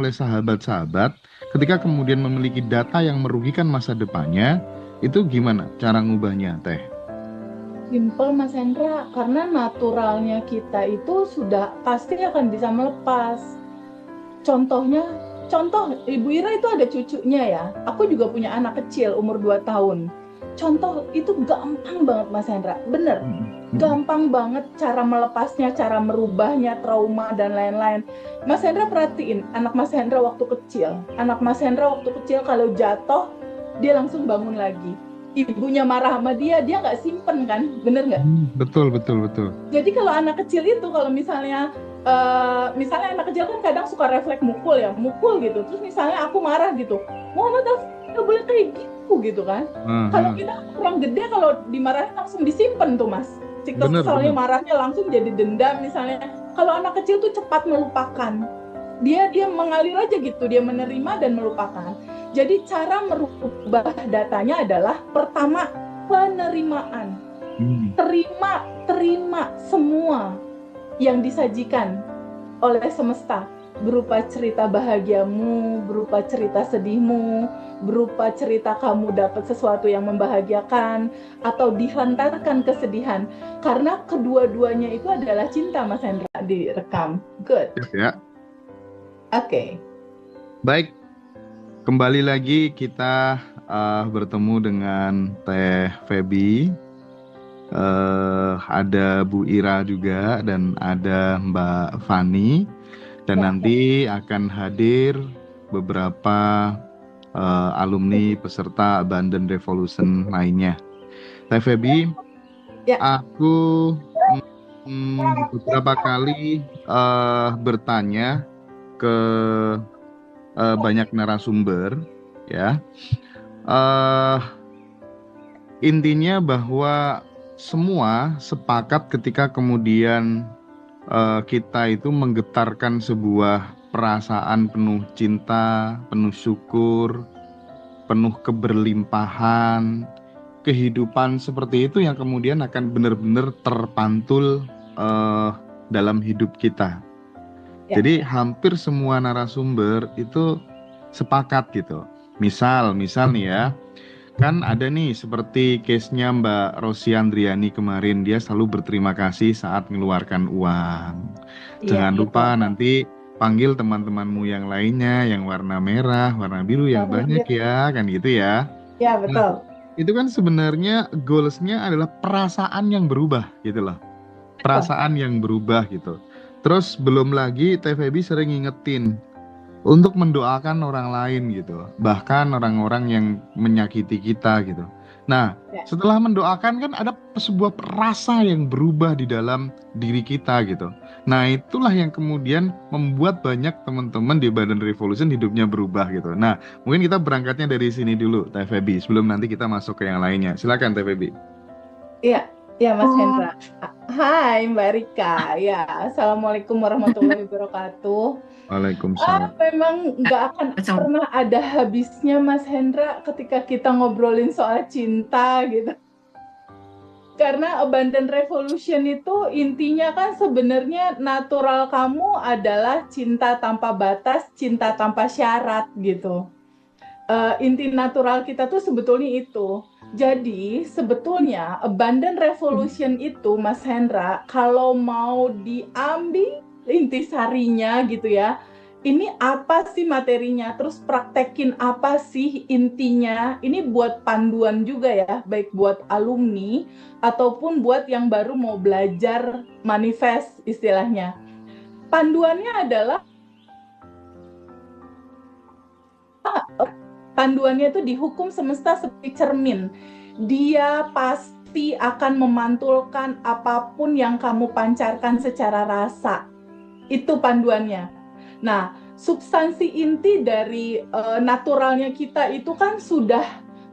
oleh sahabat-sahabat ketika kemudian memiliki data yang merugikan masa depannya, itu gimana cara ngubahnya, Teh? Simple Mas Hendra, karena naturalnya kita itu sudah pasti akan bisa melepas. Contohnya, contoh Ibu Ira itu ada cucunya ya. Aku juga punya anak kecil umur 2 tahun. Contoh itu gampang banget Mas Hendra. Bener, Mm, mm, gampang banget cara melepasnya, cara merubahnya, trauma dan lain-lain. Mas Hendra perhatiin anak Mas Hendra waktu kecil. Anak Mas Hendra waktu kecil kalau jatuh, dia langsung bangun lagi. Ibunya marah sama dia nggak simpen kan? Bener nggak? betul, betul, betul. Jadi kalau anak kecil itu kalau misalnya anak kecil kan kadang suka refleks mukul ya, mukul gitu. Terus misalnya aku marah gitu, Muhammad nggak boleh kayak gitu kan. Ah, Kalau ah. kita orang gede kalau dimarahin langsung disimpan tuh Mas. Si Bener, kesalnya bener. marahnya langsung jadi dendam misalnya. Kalau anak kecil tuh cepat melupakan. Dia mengalir aja gitu, dia menerima dan melupakan. Jadi cara merubah datanya adalah pertama penerimaan. Hmm. Terima semua yang disajikan oleh semesta, berupa cerita bahagiamu, berupa cerita sedihmu, berupa cerita kamu dapat sesuatu yang membahagiakan atau dihantarkan kesedihan, karena kedua-duanya itu adalah cinta Mas Hendra direkam. Good. Ya, ya. Oke. Okay. Baik, kembali lagi kita bertemu dengan Teh Feby. Ada Bu Ira juga dan ada Mbak Fani, dan Ya, ya. nanti akan hadir beberapa alumni peserta Abundant Revolution lainnya. Teh Feby, Ya. aku beberapa kali bertanya ke banyak narasumber, ya. Eh, Intinya bahwa semua sepakat ketika kemudian kita itu menggetarkan sebuah perasaan penuh cinta, penuh syukur, penuh keberlimpahan, kehidupan seperti itu yang kemudian akan benar-benar terpantul eh, dalam hidup kita. Ya. Jadi hampir semua narasumber itu sepakat gitu. Misal nih ya, kan ada nih seperti case-nya Mbak Rosi Andriani kemarin, dia selalu berterima kasih saat mengeluarkan uang. Iya, Jangan betul. lupa nanti panggil teman-temanmu yang lainnya, yang warna merah, warna biru yang banyak ya, kan gitu ya. Ya, Nah, betul. itu kan sebenarnya goals-nya adalah perasaan yang berubah gitu loh. Betul. Perasaan yang berubah gitu. Terus belum lagi TVB sering ngingetin untuk mendoakan orang lain gitu, bahkan orang-orang yang menyakiti kita gitu. Nah, Ya. setelah mendoakan kan ada sebuah rasa yang berubah di dalam diri kita gitu. Nah, itulah yang kemudian membuat banyak teman-teman di Badan Revolution hidupnya berubah gitu. Nah, mungkin kita berangkatnya dari sini dulu, Teh Feby, sebelum nanti kita masuk ke yang lainnya. Silakan, Teh Feby. Iya, iya Mas Hendra. Hai Mbak Rika. Ya, Assalamualaikum warahmatullahi wabarakatuh. Waalaikumsalam. Memang nggak akan pernah ada habisnya Mas Hendra ketika kita ngobrolin soal cinta gitu. Karena Abundant Revolution itu intinya kan sebenarnya natural kamu adalah cinta tanpa batas, cinta tanpa syarat gitu. Inti natural kita tuh sebetulnya itu. Jadi sebetulnya abundant revolution itu Mas Hendra, kalau mau diambil intisarinya gitu ya, ini apa sih materinya, terus praktekin apa sih intinya, ini buat panduan juga ya, baik buat alumni ataupun buat yang baru mau belajar manifest istilahnya. Panduannya adalah panduannya itu dihukum semesta seperti cermin. Dia pasti akan memantulkan apapun yang kamu pancarkan secara rasa. Itu panduannya. Nah, substansi inti dari naturalnya kita itu kan sudah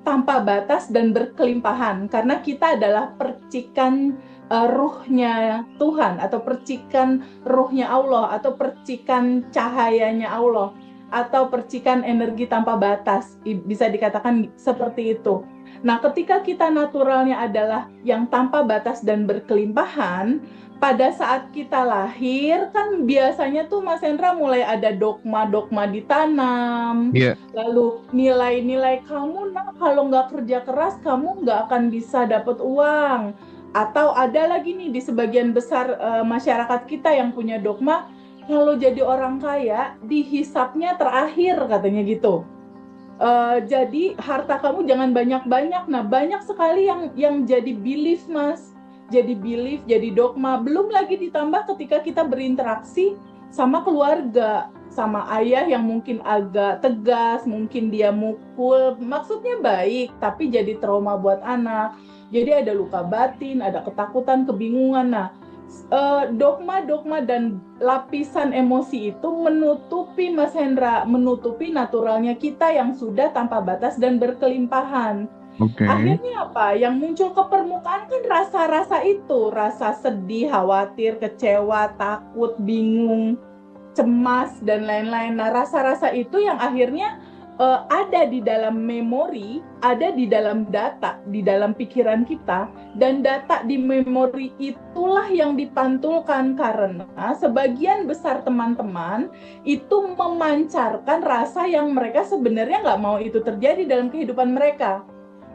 tanpa batas dan berkelimpahan karena kita adalah percikan ruhnya Tuhan atau percikan ruhnya Allah atau percikan cahayanya Allah atau percikan energi tanpa batas, bisa dikatakan seperti itu. Nah, ketika kita naturalnya adalah yang tanpa batas dan berkelimpahan, pada saat kita lahir kan biasanya tuh Mas Hendra mulai ada dogma-dogma ditanam, Iya. lalu nilai-nilai kamu kalau nggak kerja keras kamu nggak akan bisa dapat uang. Atau ada lagi nih di sebagian besar masyarakat kita yang punya dogma, kalau jadi orang kaya dihisapnya terakhir katanya gitu. Jadi harta kamu jangan banyak-banyak. Nah, banyak sekali yang jadi belief, Mas. Jadi belief, jadi dogma. Belum lagi ditambah ketika kita berinteraksi sama keluarga, sama ayah yang mungkin agak tegas, mungkin dia mukul, maksudnya baik, tapi jadi trauma buat anak. Jadi ada luka batin, ada ketakutan, kebingungan. Nah, dogma-dogma dan lapisan emosi itu menutupi Mas Hendra, menutupi naturalnya kita yang sudah tanpa batas dan berkelimpahan. Oke. Akhirnya apa? Yang muncul ke permukaan kan rasa-rasa itu, rasa sedih, khawatir, kecewa, takut, bingung, cemas, dan lain-lain. Nah, rasa-rasa itu yang akhirnya ada di dalam memori, ada di dalam data, di dalam pikiran kita, dan data di memori itulah yang dipantulkan karena sebagian besar teman-teman itu memancarkan rasa yang mereka sebenarnya nggak mau itu terjadi dalam kehidupan mereka.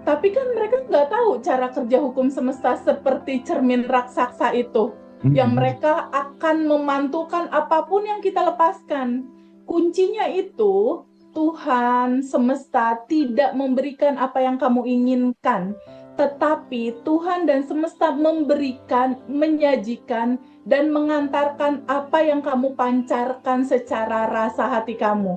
Tapi kan mereka nggak tahu cara kerja hukum semesta seperti cermin raksasa itu, yang mereka akan memantulkan apapun yang kita lepaskan. Kuncinya itu Tuhan semesta tidak memberikan apa yang kamu inginkan, tetapi Tuhan dan semesta memberikan, menyajikan, dan mengantarkan apa yang kamu pancarkan secara rasa hati kamu.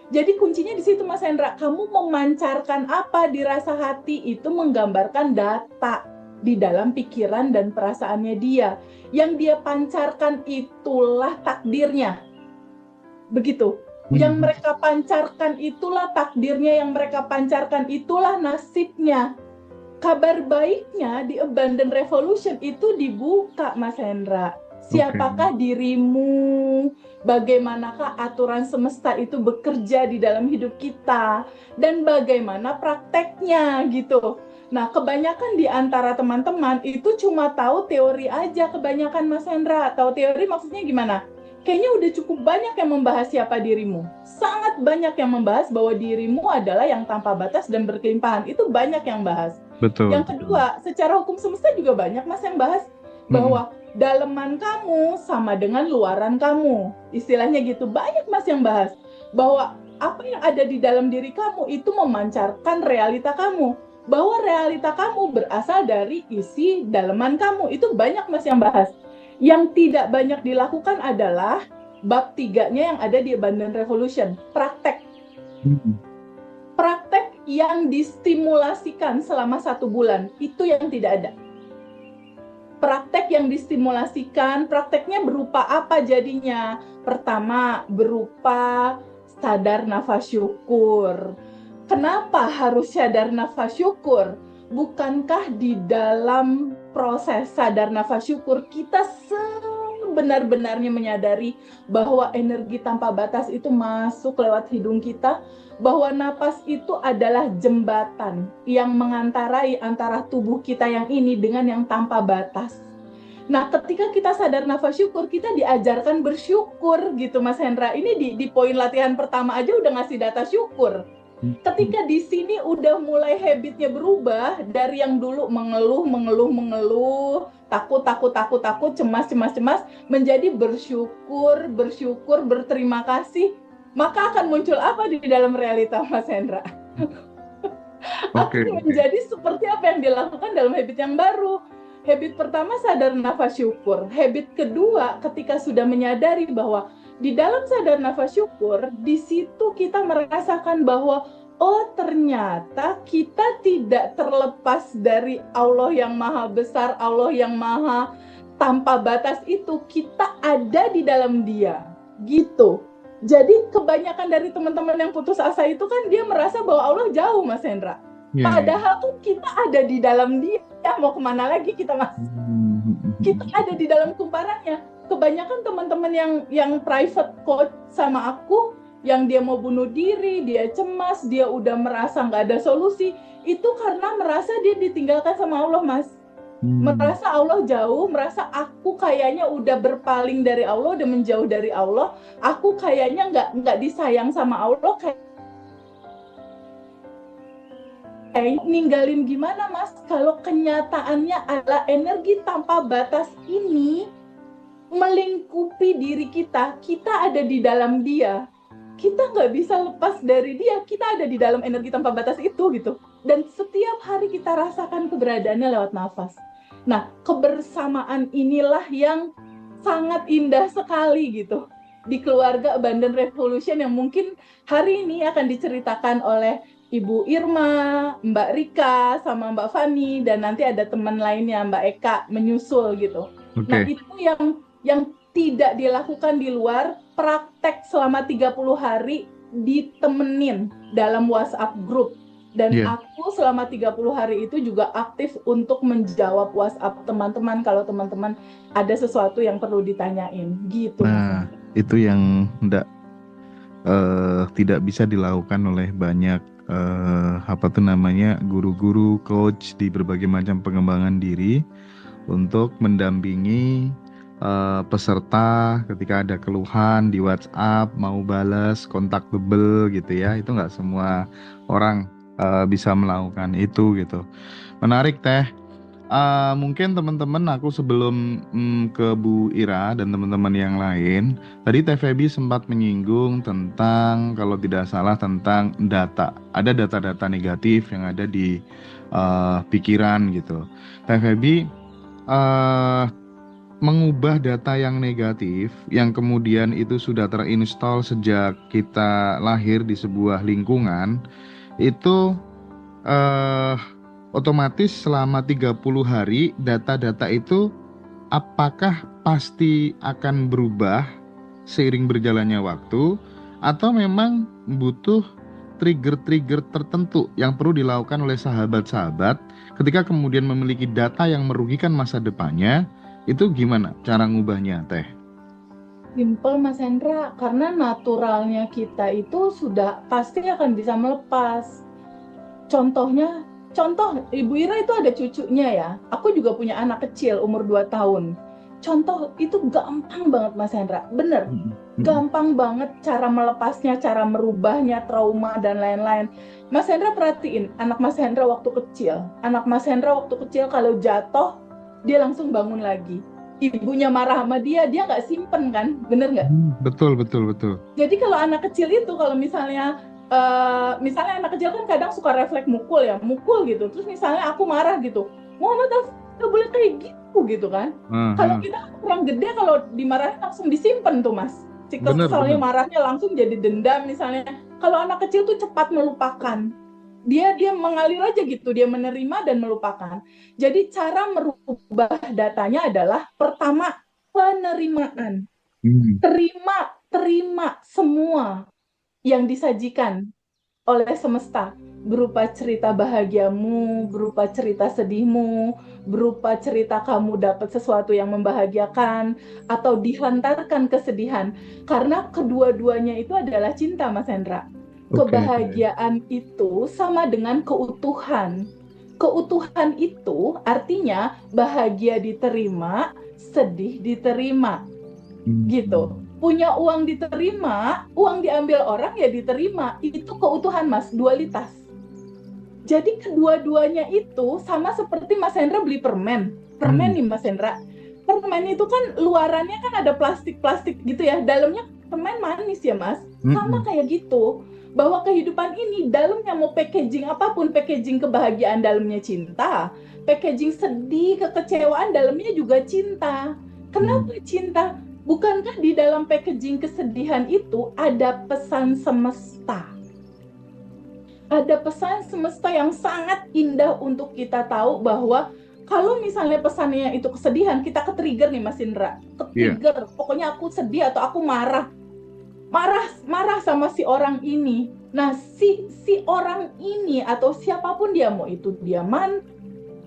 Jadi kuncinya di situ Mas Hendra, kamu memancarkan apa di rasa hati itu menggambarkan data di dalam pikiran dan perasaannya dia. Yang dia pancarkan itulah takdirnya. Begitu. Yang mereka pancarkan itulah takdirnya, yang mereka pancarkan itulah nasibnya. Kabar baiknya di Abundant Revolution itu dibuka, Mas Hendra. Siapakah dirimu? Bagaimanakah aturan semesta itu bekerja di dalam hidup kita? Dan bagaimana prakteknya gitu. Nah, kebanyakan di antara teman-teman itu cuma tahu teori aja kebanyakan, Mas Hendra. Tahu teori maksudnya gimana? Kayaknya udah cukup banyak yang membahas siapa dirimu. Sangat banyak yang membahas bahwa dirimu adalah yang tanpa batas dan berkelimpahan. Itu banyak yang bahas. Betul. Yang kedua, secara hukum semesta juga banyak Mas yang bahas bahwa daleman kamu sama dengan luaran kamu. Istilahnya gitu. Banyak Mas yang bahas bahwa apa yang ada di dalam diri kamu itu memancarkan realita kamu. Bahwa realita kamu berasal dari isi daleman kamu. Itu banyak Mas yang bahas. Yang tidak banyak dilakukan adalah bab 3-nya yang ada di Abundant Revolution, praktek. Praktek yang distimulasikan selama 1 bulan, itu yang tidak ada. Praktek yang distimulasikan, prakteknya berupa apa jadinya? Pertama, berupa sadar nafas syukur. Kenapa harus sadar nafas syukur? Bukankah di dalam proses sadar nafas syukur kita sebenar-benarnya menyadari bahwa energi tanpa batas itu masuk lewat hidung kita, bahwa napas itu adalah jembatan yang mengantarai antara tubuh kita yang ini dengan yang tanpa batas. Nah, ketika kita sadar nafas syukur, kita diajarkan bersyukur gitu Mas Hendra. Ini di poin latihan pertama aja udah ngasih data syukur. Ketika di sini udah mulai habitnya berubah dari yang dulu mengeluh, takut, cemas, menjadi bersyukur, berterima kasih, maka akan muncul apa di dalam realita Mas Hendra? Akan menjadi seperti apa yang dilakukan dalam habit yang baru. Habit pertama sadar nafas syukur. Habit kedua ketika sudah menyadari bahwa di dalam sadar nafas syukur, di situ kita merasakan bahwa oh ternyata kita tidak terlepas dari Allah yang maha besar, Allah yang maha tanpa batas itu, kita ada di dalam dia. Gitu. Jadi kebanyakan dari teman-teman yang putus asa itu kan dia merasa bahwa Allah jauh Mas Hendra. Padahal tuh kita ada di dalam dia. Mau kemana lagi kita Mas? Kita ada di dalam kumparannya. Kebanyakan teman-teman yang private coach sama aku, yang dia mau bunuh diri, dia cemas, dia udah merasa nggak ada solusi, itu karena merasa dia ditinggalkan sama Allah Mas. Merasa Allah jauh, merasa aku kayaknya udah berpaling dari Allah, udah menjauh dari Allah, aku kayaknya nggak disayang sama Allah, kayak ninggalin gimana Mas? Kalau kenyataannya adalah energi tanpa batas ini melingkupi diri kita, kita ada di dalam dia. Kita nggak bisa lepas dari dia, kita ada di dalam energi tanpa batas itu gitu. Dan setiap hari kita rasakan keberadaannya lewat nafas. Nah, kebersamaan inilah yang sangat indah sekali gitu di keluarga Abundant Revolution, yang mungkin hari ini akan diceritakan oleh Ibu Irma, Mbak Rika, sama Mbak Fani, dan nanti ada teman lainnya, Mbak Eka, menyusul gitu. Nah, itu yang tidak dilakukan di luar, praktek selama 30 hari ditemenin dalam WhatsApp group. Dan aku selama 30 hari itu juga aktif untuk menjawab WhatsApp teman-teman kalau teman-teman ada sesuatu yang perlu ditanyain gitu. Nah, itu yang tidak bisa dilakukan oleh banyak guru-guru, coach di berbagai macam pengembangan diri untuk mendampingi peserta ketika ada keluhan di WhatsApp, mau balas, kontaktabel gitu ya. Itu nggak semua orang bisa melakukan itu gitu. Menarik Teh. Mungkin teman-teman, aku sebelum ke Bu Ira dan teman-teman yang lain, tadi Teh Feby sempat menyinggung tentang, kalau tidak salah, tentang data. Ada data-data negatif yang ada di pikiran gitu. Teh Feby mengubah data yang negatif, yang kemudian itu sudah terinstall sejak kita lahir di sebuah lingkungan, itu otomatis selama 30 hari data-data itu apakah pasti akan berubah seiring berjalannya waktu, atau memang butuh trigger-trigger tertentu yang perlu dilakukan oleh sahabat-sahabat ketika kemudian memiliki data yang merugikan masa depannya? Itu gimana cara ngubahnya Teh? Simple Mas Hendra, karena naturalnya kita itu sudah pasti akan bisa melepas. Contoh Ibu Ira itu ada cucunya ya. Aku juga punya anak kecil umur 2 tahun. Contoh itu gampang banget Mas Hendra. Bener, gampang banget cara melepasnya, cara merubahnya, trauma dan lain-lain. Mas Hendra perhatiin anak Mas Hendra waktu kecil. Anak Mas Hendra waktu kecil kalau jatuh, dia langsung bangun lagi. Ibunya marah sama dia nggak simpen kan? Bener nggak? Betul. Jadi kalau anak kecil itu, kalau misalnya anak kecil kan kadang suka refleks mukul gitu. Terus misalnya aku marah gitu, Muhammad nggak boleh kayak gitu kan. Kalau kita orang gede, kalau dimarahin langsung disimpan tuh Mas. Si kesalnya, marahnya langsung jadi dendam misalnya. Kalau anak kecil tuh cepat melupakan. Dia mengalir aja gitu, dia menerima dan melupakan. Jadi cara merubah datanya adalah pertama penerimaan. Terima semua yang disajikan oleh semesta, berupa cerita bahagiamu, berupa cerita sedihmu, berupa cerita kamu dapat sesuatu yang membahagiakan, atau dihantarkan kesedihan. Karena kedua-duanya itu adalah cinta Mas Hendra. Kebahagiaan itu sama dengan keutuhan. Keutuhan itu artinya bahagia diterima, sedih diterima. Gitu. Punya uang diterima, uang diambil orang ya diterima. Itu keutuhan Mas, dualitas. Jadi kedua-duanya itu sama seperti Mas Hendra beli permen. Permen nih Mas Hendra. Permen itu kan luarannya kan ada plastik-plastik gitu ya. Dalamnya permen manis ya Mas. Sama kayak gitu. Bahwa kehidupan ini dalamnya mau packaging apapun, packaging kebahagiaan dalamnya cinta, packaging sedih, kekecewaan dalamnya juga cinta. Kenapa cinta? Bukankah di dalam packaging kesedihan itu ada pesan semesta? Ada pesan semesta yang sangat indah untuk kita tahu bahwa kalau misalnya pesannya itu kesedihan, kita ke-trigger nih Mas Indra. Ke-trigger, pokoknya aku sedih atau aku marah sama si orang ini. Nah, si orang ini atau siapapun dia, mau itu dia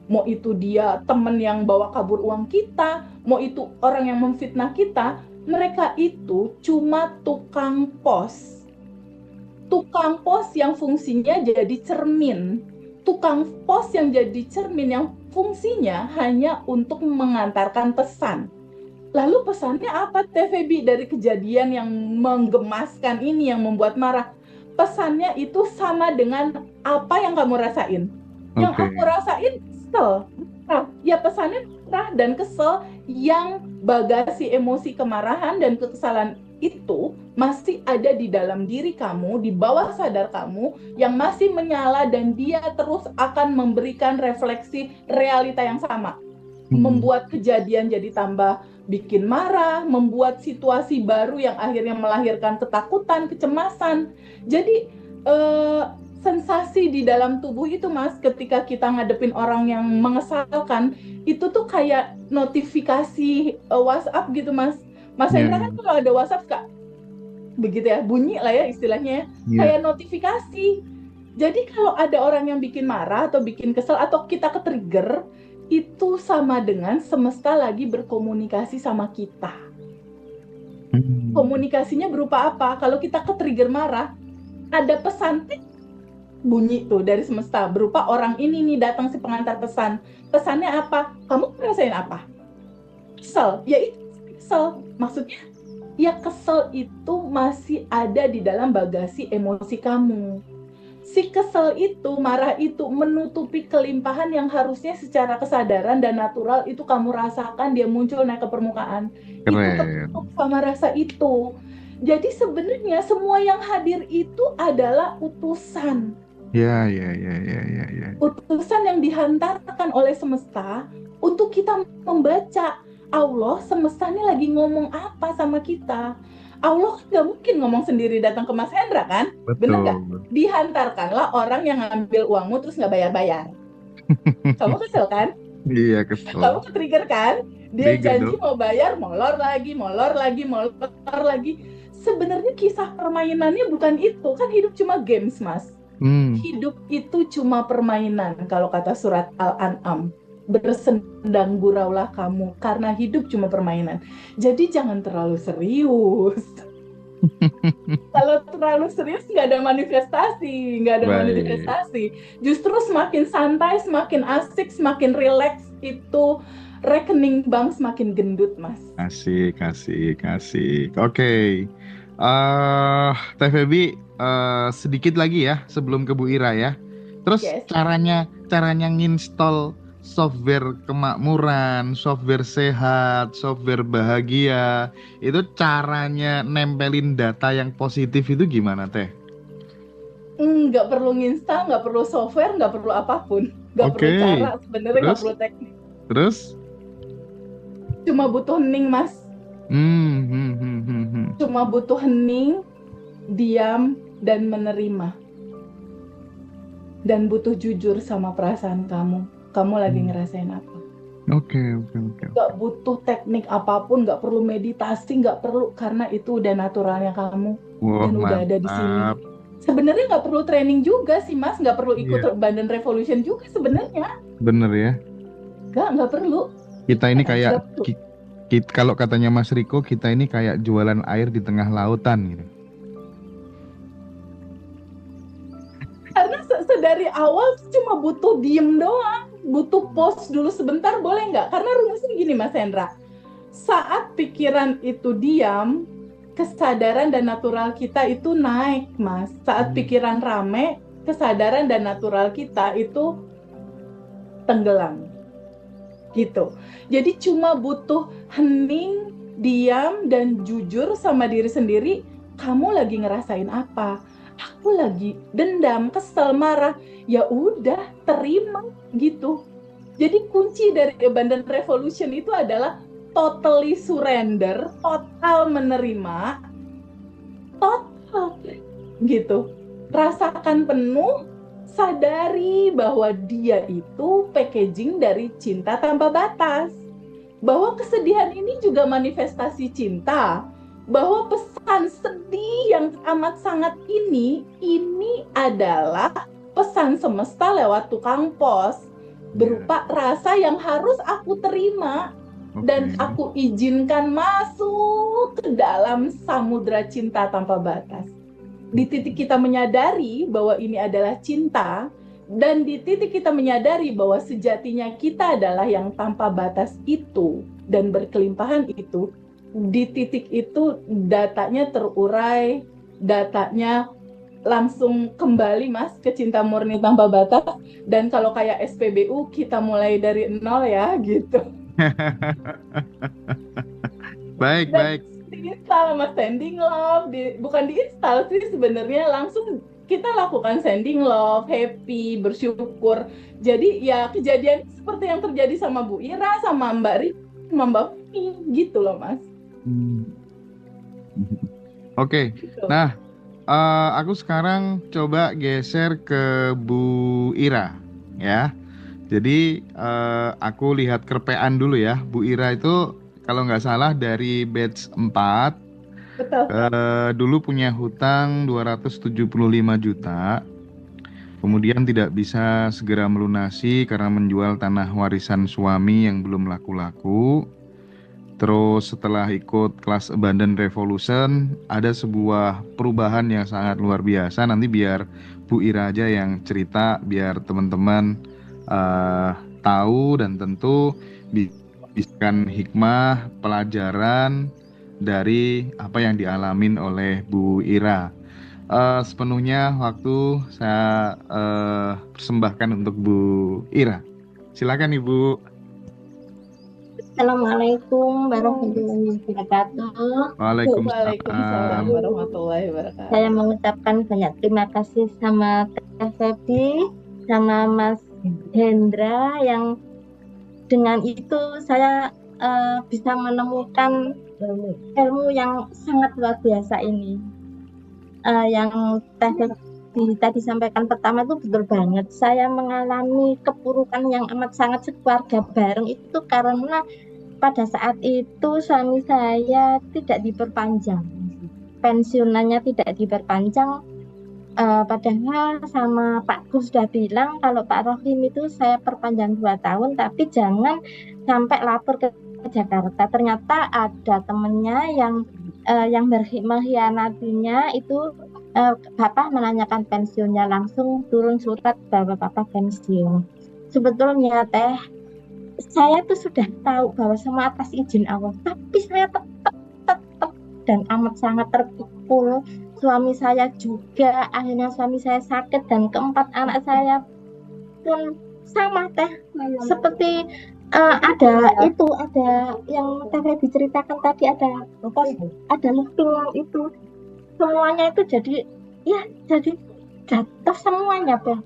mau itu dia teman yang bawa kabur uang kita, mau itu orang yang memfitnah kita, mereka itu cuma tukang pos. Tukang pos yang fungsinya jadi cermin. Tukang pos yang jadi cermin, yang fungsinya hanya untuk mengantarkan pesan. Lalu pesannya apa, Teh Feby, dari kejadian yang menggemaskan ini, yang membuat marah? Pesannya itu sama dengan apa yang kamu rasain. Yang aku rasain kesel. Nah, ya pesannya marah dan kesel, yang bagasi emosi kemarahan dan kekesalan itu masih ada di dalam diri kamu, di bawah sadar kamu, yang masih menyala, dan dia terus akan memberikan refleksi realita yang sama. Membuat kejadian jadi tambah bikin marah, membuat situasi baru yang akhirnya melahirkan ketakutan, kecemasan. Jadi sensasi di dalam tubuh itu, Mas, ketika kita ngadepin orang yang mengesalkan, itu tuh kayak notifikasi WhatsApp gitu, Mas. Mas Hendra kan kalau ada WhatsApp Kak, begitu ya, bunyi lah ya istilahnya, kayak notifikasi. Jadi kalau ada orang yang bikin marah atau bikin kesel atau kita ke-trigger, itu sama dengan semesta lagi berkomunikasi sama kita. Komunikasinya berupa apa? Kalau kita ke-trigger marah, ada pesan bunyi tuh dari semesta berupa orang ini nih datang si pengantar pesan. Pesannya apa? Kamu ngerasain apa? Kesel. Ya itu kesel. Maksudnya ya kesel itu masih ada di dalam bagasi emosi kamu. Si kesel itu, marah itu menutupi kelimpahan yang harusnya secara kesadaran dan natural itu kamu rasakan, dia muncul naik ke permukaan. Keren. Itu tertutup sama rasa itu. Jadi sebenarnya semua yang hadir itu adalah utusan. Ya. Utusan yang dihantarkan oleh semesta untuk kita membaca. Allah, semesta ini lagi ngomong apa sama kita. Allah kan gak mungkin ngomong sendiri datang ke Mas Hendra kan? Betul. Bener gak? Dihantarkanlah orang yang ngambil uangmu terus gak bayar-bayar. Kamu kesel kan? Iya, kesel. Kamu ke-trigger kan? Dia janji mau bayar, molor lagi. Sebenarnya kisah permainannya bukan itu. Kan hidup cuma games, Mas. Hidup itu cuma permainan, kalau kata surat Al-An'am. Bersendang guraulah kamu, karena hidup cuma permainan. Jadi jangan terlalu serius. Kalau terlalu serius nggak ada manifestasi. Justru semakin santai, semakin asik, semakin rileks, itu rekening bank semakin gendut, Mas. Asik. Oke. Teh Feby, sedikit lagi ya sebelum ke Bu Ira ya. Terus caranya nginstall software kemakmuran, software sehat, software bahagia, itu caranya nempelin data yang positif itu gimana, Teh? Nggak perlu nginstal, nggak perlu software, nggak perlu apapun. Nggak perlu cara, sebenarnya nggak perlu teknik. Terus? Cuma butuh hening, Mas. Cuma butuh hening, diam, dan menerima. Dan butuh jujur sama perasaan kamu. Kamu lagi ngerasain apa? Oke. Gak butuh teknik apapun, gak perlu meditasi, gak perlu, karena itu udah naturalnya kamu. Dan udah ada di sini. Sebenarnya gak perlu training juga sih, Mas. Gak perlu ikut Abundant Revolution juga sebenarnya. Bener ya? Gak perlu. Kita ini kayak, kalau katanya Mas Riko, kita ini kayak jualan air di tengah lautan gitu. Karena dari awal cuma butuh diem doang. Butuh pause dulu sebentar, boleh nggak? Karena rumusnya gini, Mas Hendra. Saat pikiran itu diam, kesadaran dan natural kita itu naik, Mas. Saat pikiran rame, kesadaran dan natural kita itu tenggelam. Gitu. Jadi cuma butuh hening, diam, dan jujur sama diri sendiri. Kamu lagi ngerasain apa? Aku lagi dendam, kesel, marah. Ya udah, terima gitu. Jadi kunci dari Abundant Revolution itu adalah totally surrender, total menerima, total gitu. Rasakan penuh, sadari bahwa dia itu packaging dari cinta tanpa batas. Bahwa kesedihan ini juga manifestasi cinta. Bahwa pesan sedih yang amat sangat ini adalah pesan semesta lewat tukang pos, berupa rasa yang harus aku terima dan aku izinkan masuk ke dalam samudra cinta tanpa batas. Di titik kita menyadari bahwa ini adalah cinta, Dan di titik kita menyadari bahwa sejatinya kita adalah yang tanpa batas itu dan berkelimpahan itu, di titik itu datanya terurai, datanya langsung kembali Mas ke cinta murni tanpa batas. Dan kalau kayak SPBU kita mulai dari nol ya gitu. Baik, Dan baik. diinstal sama sending love, bukan diinstal sih sebenarnya, langsung kita lakukan sending love, happy, bersyukur. Jadi ya kejadian seperti yang terjadi sama Bu Ira, sama Mbak Ri, sama Mbak Fini gitu loh Mas. Oke, Gitu. nah aku sekarang coba geser ke Bu Ira ya. Jadi aku lihat kerpean dulu ya. Bu Ira itu kalau nggak salah dari batch 4 Betul. dulu punya hutang 275 juta. Kemudian tidak bisa segera melunasi karena menjual tanah warisan suami yang belum laku-laku. Terus setelah ikut kelas Abundant Revolution, ada sebuah perubahan yang sangat luar biasa. Nanti biar Bu Ira aja yang cerita, biar teman-teman tahu dan tentu bisikan hikmah, pelajaran dari apa yang dialamin oleh Bu Ira. Sepenuhnya waktu saya persembahkan untuk Bu Ira. Silakan Ibu. Assalamualaikum warahmatullahi wabarakatuh. Waalaikumsalam warahmatullahi wabarakatuh. Saya mengucapkan banyak terima kasih sama Teh Febi, sama Mas Hendra, yang dengan itu saya bisa menemukan ilmu yang sangat luar biasa ini. Yang Teh Febi tadi sampaikan pertama itu betul banget. Saya mengalami keburukan yang amat sangat sekeluarga bareng itu karena pada saat itu suami saya tidak diperpanjang, pensiunannya tidak diperpanjang. Padahal sama Pak Gus sudah bilang kalau Pak Rohim itu saya perpanjang 2 tahun, tapi jangan sampai lapor ke Jakarta. Ternyata ada temennya yang mengkhianatinya itu. Bapak menanyakan pensiunnya, langsung turun surat bahwa Bapak pensiun. Sebetulnya Teh, saya tuh sudah tahu bahwa semua atas izin Allah, tapi saya tetap dan amat sangat terpukul. Suami saya juga, akhirnya suami saya sakit dan keempat anak saya pun sama Teh. Seperti ada yang Teh Febi ceritakan tadi, ada lupingan itu, semuanya itu jadi jatuh semuanya Teh.